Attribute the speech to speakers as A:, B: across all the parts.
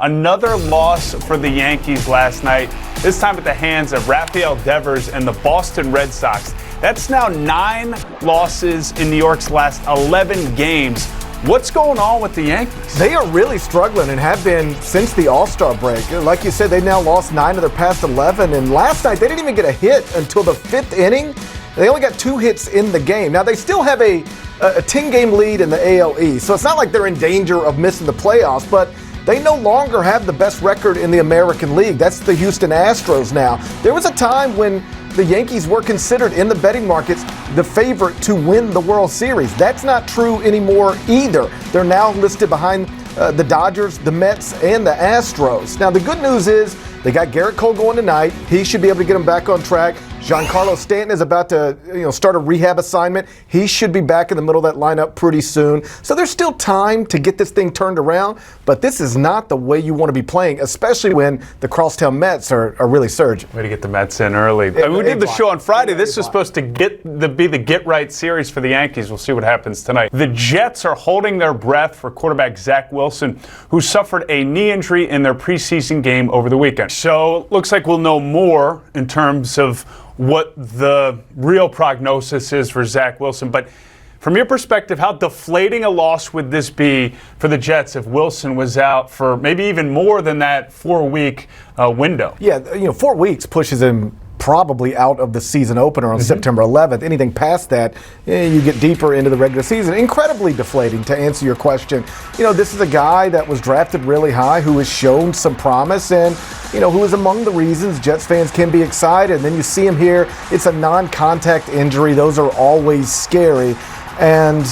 A: Another loss for the Yankees last night, this time at the hands of Rafael Devers and the Boston Red Sox. That's now 9 losses in New York's last 11 games. What's going on with the Yankees?
B: They are really struggling and have been since the All-Star break. Like you said, they've now lost 9 of their past 11. And last night, they didn't even get a hit until the 5th inning. They only got 2 hits in the game. Now, they still have a 10-game lead in the AL East. So it's not like they're in danger of missing the playoffs, but they no longer have the best record in the American League. That's the Houston Astros now. There was a time when the Yankees were considered in the betting markets the favorite to win the World Series. That's not true anymore either. They're now listed behind the Dodgers, the Mets, and the Astros. Now, the good news is they got Garrett Cole going tonight. He should be able to get them back on track. Giancarlo Stanton is about to start a rehab assignment. He should be back in the middle of that lineup pretty soon. So there's still time to get this thing turned around, but this is not the way you want to be playing, especially when the Crosstown Mets are really surging.
A: Way to get the Mets in early. We did the show on Friday. This was supposed to be the get-right series for the Yankees. We'll see what happens tonight. The Jets are holding their breath for quarterback Zach Wilson, who suffered a knee injury in their preseason game over the weekend. So it looks like we'll know more in terms of what the real prognosis is for Zach Wilson. But from your perspective, how deflating a loss would this be for the Jets if Wilson was out for maybe even more than that 4-week window?
B: Yeah, 4 weeks pushes him probably out of the season opener on September 11th. Anything past that, you get deeper into the regular season. Incredibly deflating, to answer your question. This is a guy that was drafted really high who has shown some promise and, who is among the reasons Jets fans can be excited. And then you see him here. It's a non-contact injury. Those are always scary. And,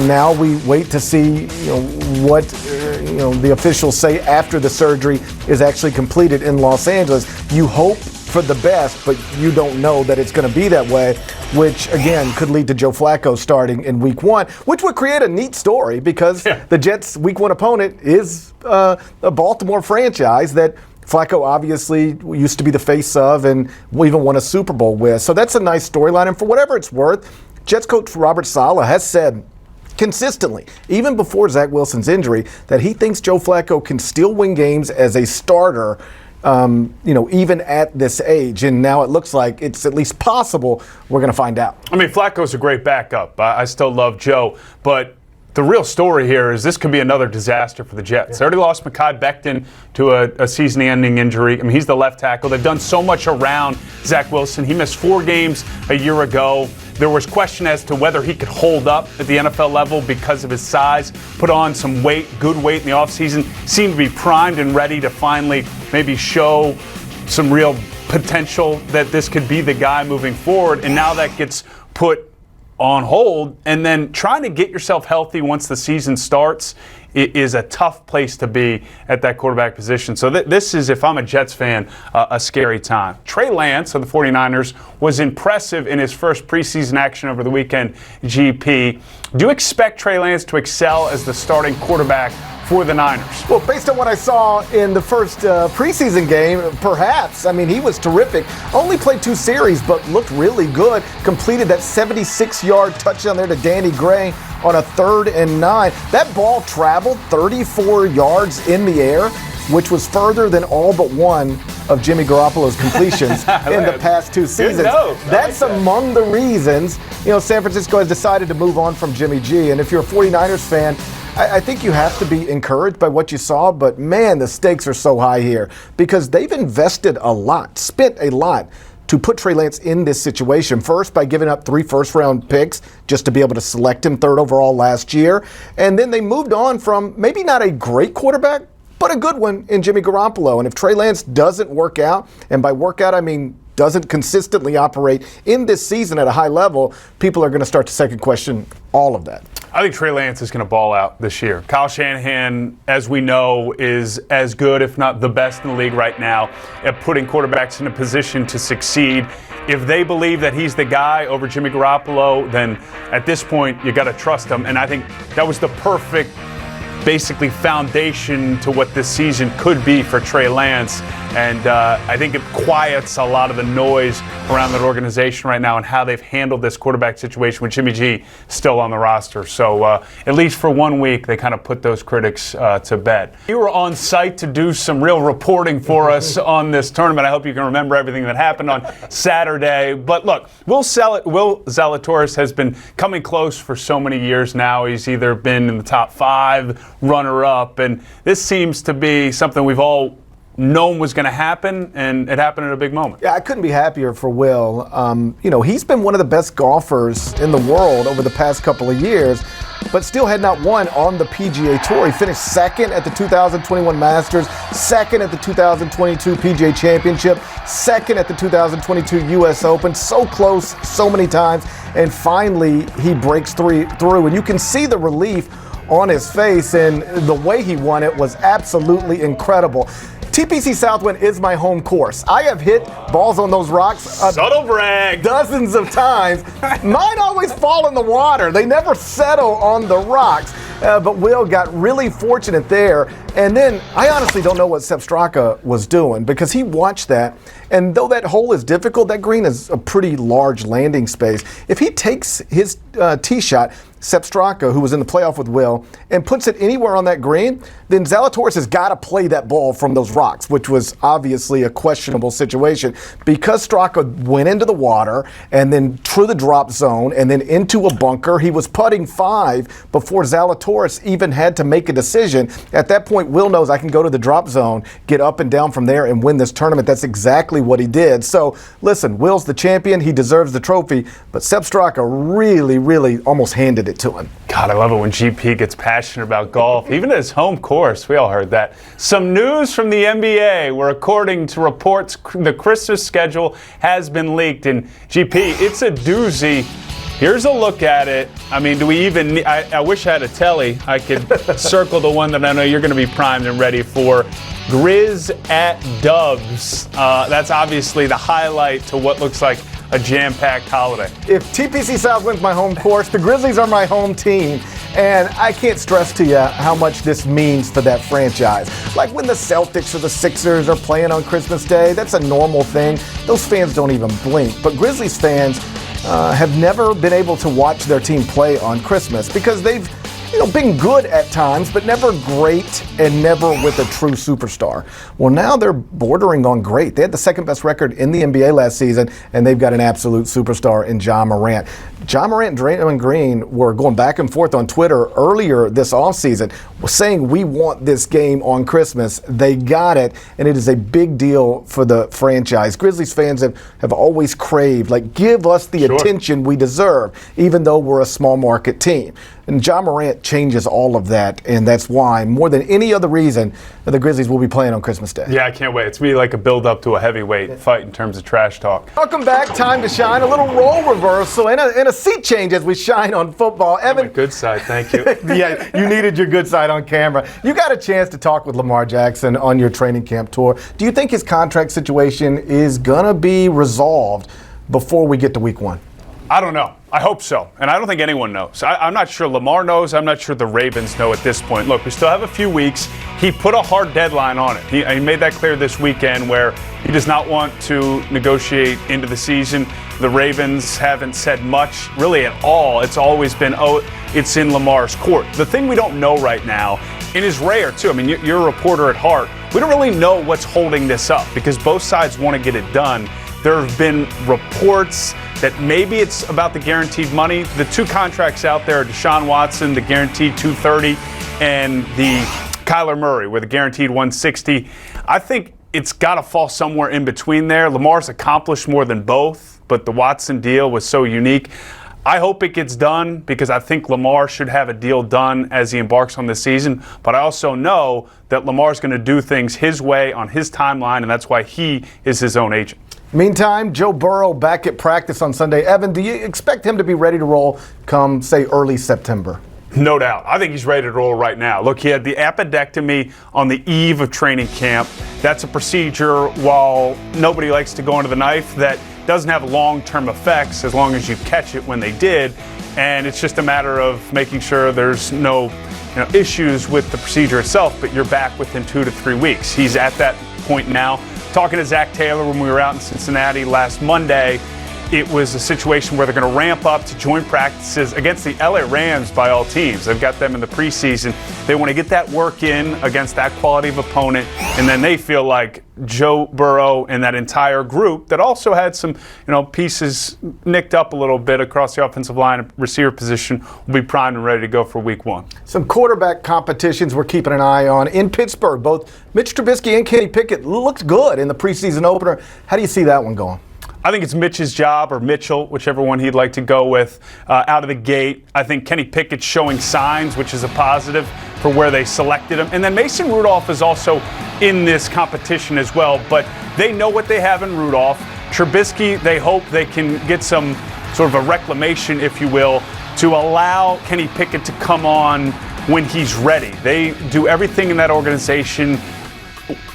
B: now we wait to see, what, the officials say after the surgery is actually completed in Los Angeles. You hope for the best, but you don't know that it's going to be that way, which, again, could lead to Joe Flacco starting in Week 1, which would create a neat story because the Jets' Week 1 opponent is a Baltimore franchise that Flacco obviously used to be the face of and even won a Super Bowl with. So that's a nice storyline. And for whatever it's worth, Jets coach Robert Saleh has said consistently, even before Zach Wilson's injury, that he thinks Joe Flacco can still win games as a starter, even at this age. And now it looks like it's at least possible. We're going to find out.
A: I mean, Flacco's a great backup. I still love Joe, but the real story here is this could be another disaster for the Jets. They already lost Mekhi Becton to a season-ending injury. I mean, he's the left tackle. They've done so much around Zach Wilson. He missed 4 games a year ago. There was question as to whether he could hold up at the NFL level because of his size, put on some weight, good weight in the offseason, seemed to be primed and ready to finally maybe show some real potential that this could be the guy moving forward. And now that gets put on hold, and then trying to get yourself healthy once the season starts is a tough place to be at that quarterback position. So this is, if I'm a Jets fan, a scary time. Trey Lance of the 49ers was impressive in his first preseason action over the weekend, GP. Do you expect Trey Lance to excel as the starting quarterback for the Niners?
B: Well, based on what I saw in the first preseason game, perhaps. I mean, he was terrific. Only played 2 series, but looked really good. Completed that 76-yard touchdown there to Danny Gray on a 3rd and 9. That ball traveled 34 yards in the air, which was further than all but one of Jimmy Garoppolo's completions in the past 2 seasons. That's among the reasons, San Francisco has decided to move on from Jimmy G. And if you're a 49ers fan, I think you have to be encouraged by what you saw, but man, the stakes are so high here because they've invested a lot, spent a lot to put Trey Lance in this situation. First, by giving up 3 first-round picks just to be able to select him 3rd overall last year. And then they moved on from maybe not a great quarterback, but a good one in Jimmy Garoppolo. And if Trey Lance doesn't work out, and by work out I mean doesn't consistently operate in this season at a high level, people are going to start to second question all of that.
A: I think Trey Lance is going to ball out this year. Kyle Shanahan, as we know, is as good, if not the best in the league right now at putting quarterbacks in a position to succeed. If they believe that he's the guy over Jimmy Garoppolo, then at this point you got to trust him. And I think that was the perfect, basically, foundation to what this season could be for Trey Lance. And I think it quiets a lot of the noise around that organization right now and how they've handled this quarterback situation with Jimmy G still on the roster. So at least for 1 week, they kind of put those critics to bed. You were on site to do some real reporting for us on this tournament. I hope you can remember everything that happened on Saturday. But look, Will Zalatoris has been coming close for so many years now. He's either been in the top 5, runner-up, and this seems to be something we've all known was going to happen, and it happened at a big moment.
B: Yeah, I couldn't be happier for Will. He's been one of the best golfers in the world over the past couple of years, but still had not won on the PGA Tour. He finished second at the 2021 Masters, second at the 2022 PGA Championship, second at the 2022 U.S. Open. So close so many times, and finally he breaks through, and you can see the relief on his face, and the way he won it was absolutely incredible. TPC Southwind is my home course. I have hit balls on those rocks
A: subtle brag
B: dozens of times. Mine always fall in the water. They never settle on the rocks. But Will got really fortunate there. And then I honestly don't know what Sepp Straka was doing, because he watched that. And though that hole is difficult, that green is a pretty large landing space. If he takes his tee shot, Sepp Straka, who was in the playoff with Will, and puts it anywhere on that green, then Zalatoris has got to play that ball from those rocks, which was obviously a questionable situation. Because Straka went into the water and then through the drop zone and then into a bunker, he was putting 5 before Zalatoris even had to make a decision. At that point, Will knows I can go to the drop zone, get up and down from there, and win this tournament. That's exactly what he did. So, listen, Will's the champion. He deserves the trophy. But Sepp Straka really, really almost handed it to him.
A: God, I love it when GP gets passionate about golf. Even at his home course, we all heard that. Some news from the NBA, where according to reports, the Christmas schedule has been leaked. And GP, it's a doozy. Here's a look at it. I mean, do we even I wish I had a telly. I could circle the one that I know you're going to be primed and ready for. Grizz at Dubs. That's obviously the highlight to what looks like a jam-packed holiday.
B: If TPC Southwind's my home course, the Grizzlies are my home team. And I can't stress to you how much this means for that franchise. Like when the Celtics or the Sixers are playing on Christmas Day, that's a normal thing. Those fans don't even blink. But Grizzlies fans have never been able to watch their team play on Christmas because they've been good at times, but never great and never with a true superstar. Well, now they're bordering on great. They had the second best record in the NBA last season, and they've got an absolute superstar in Ja Morant. Ja Morant and Draymond Green were going back and forth on Twitter earlier this offseason, saying we want this game on Christmas. They got it, and it is a big deal for the franchise. Grizzlies fans have always craved, give us the attention we deserve, even though we're a small market team. And Ja Morant changes all of that, and that's why, more than any other reason, the Grizzlies will be playing on Christmas Day.
A: Yeah, I can't wait. It's going to be like a build-up to a heavyweight fight in terms of trash talk.
B: Welcome back. Time to shine. A little role reversal and a seat change as we shine on football. Evan,
A: my good side, thank you.
B: Yeah, you needed your good side on camera. You got a chance to talk with Lamar Jackson on your training camp tour. Do you think his contract situation is going to be resolved before we get to week 1?
A: I don't know. I hope so. And I don't think anyone knows. I'm not sure Lamar knows. I'm not sure the Ravens know at this point. Look, we still have a few weeks. He put a hard deadline on it. He made that clear this weekend where he does not want to negotiate into the season. The Ravens haven't said much really at all. It's always been, it's in Lamar's court. The thing we don't know right now, and is rare too, I mean, you're a reporter at heart. We don't really know what's holding this up because both sides want to get it done. There have been reports that maybe it's about the guaranteed money. The 2 contracts out there are Deshaun Watson, the guaranteed $230, and the Kyler Murray with a guaranteed $160. I think it's got to fall somewhere in between there. Lamar's accomplished more than both, but the Watson deal was so unique. I hope it gets done because I think Lamar should have a deal done as he embarks on this season. But I also know that Lamar's going to do things his way on his timeline, and that's why he is his own agent.
B: Meantime, Joe Burrow back at practice on Sunday. Evan, do you expect him to be ready to roll come, say, early September?
A: No doubt. I think he's ready to roll right now. Look, he had the appendectomy on the eve of training camp. That's a procedure, while nobody likes to go under the knife, that doesn't have long-term effects as long as you catch it when they did. And it's just a matter of making sure there's no issues with the procedure itself, but you're back within 2 to 3 weeks. He's at that point now. talking to Zach Taylor when we were out in Cincinnati last Monday, it was a situation where they're going to ramp up to joint practices against the LA Rams by all teams. They've got them in the preseason. They want to get that work in against that quality of opponent, and then they feel like Joe Burrow and that entire group that also had some, pieces nicked up a little bit across the offensive line and receiver position will be primed and ready to go for week one.
B: Some quarterback competitions we're keeping an eye on in Pittsburgh. Both Mitch Trubisky and Kenny Pickett looked good in the preseason opener. How do you see that one going?
A: I think it's Mitch's job, or Mitchell, whichever one he'd like to go with, out of the gate. I think Kenny Pickett's showing signs, which is a positive for where they selected him. And then Mason Rudolph is also in this competition as well, but they know what they have in Rudolph. Trubisky, they hope they can get some sort of a reclamation, if you will, to allow Kenny Pickett to come on when he's ready. They do everything in that organization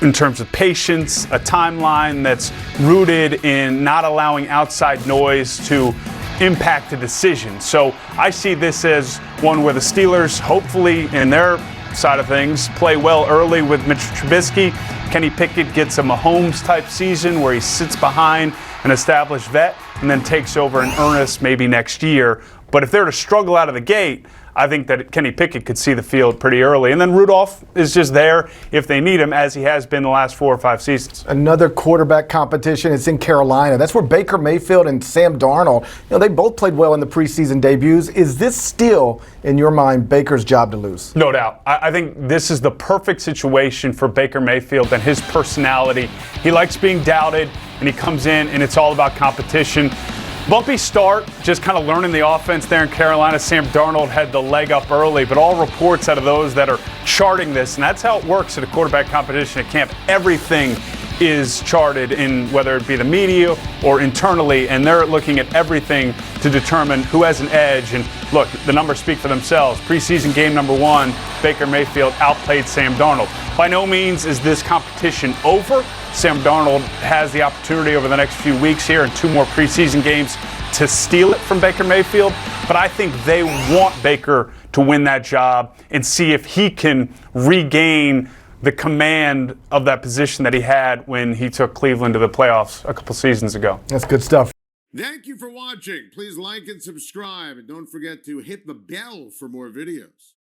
A: in terms of patience, a timeline that's rooted in not allowing outside noise to impact the decision. So I see this as one where the Steelers, hopefully in their side of things, play well early with Mitch Trubisky. Kenny Pickett gets a Mahomes-type season where he sits behind an established vet and then takes over in earnest maybe next year. But if they're to struggle out of the gate, I think that Kenny Pickett could see the field pretty early. And then Rudolph is just there if they need him, as he has been the last 4 or 5 seasons.
B: Another quarterback competition is in Carolina. That's where Baker Mayfield and Sam Darnold, they both played well in the preseason debuts. Is this still, in your mind, Baker's job to lose?
A: No doubt. I think this is the perfect situation for Baker Mayfield and his personality. He likes being doubted, and he comes in, and it's all about competition. Bumpy start, just kind of learning the offense there in Carolina. Sam Darnold had the leg up early, but all reports out of those that are charting this, and that's how it works at a quarterback competition at camp. Everything is charted in whether it be the media or internally, and they're looking at everything to determine who has an edge. And look, the numbers speak for themselves. Preseason game number 1, Baker Mayfield outplayed Sam Darnold. By no means is this competition over. Sam Darnold has the opportunity over the next few weeks here and 2 more preseason games to steal it from Baker Mayfield. But I think they want Baker to win that job and see if he can regain the command of that position that he had when he took Cleveland to the playoffs a couple seasons ago.
B: That's good stuff.
C: Thank you for watching. Please like and subscribe, and don't forget to hit the bell for more videos.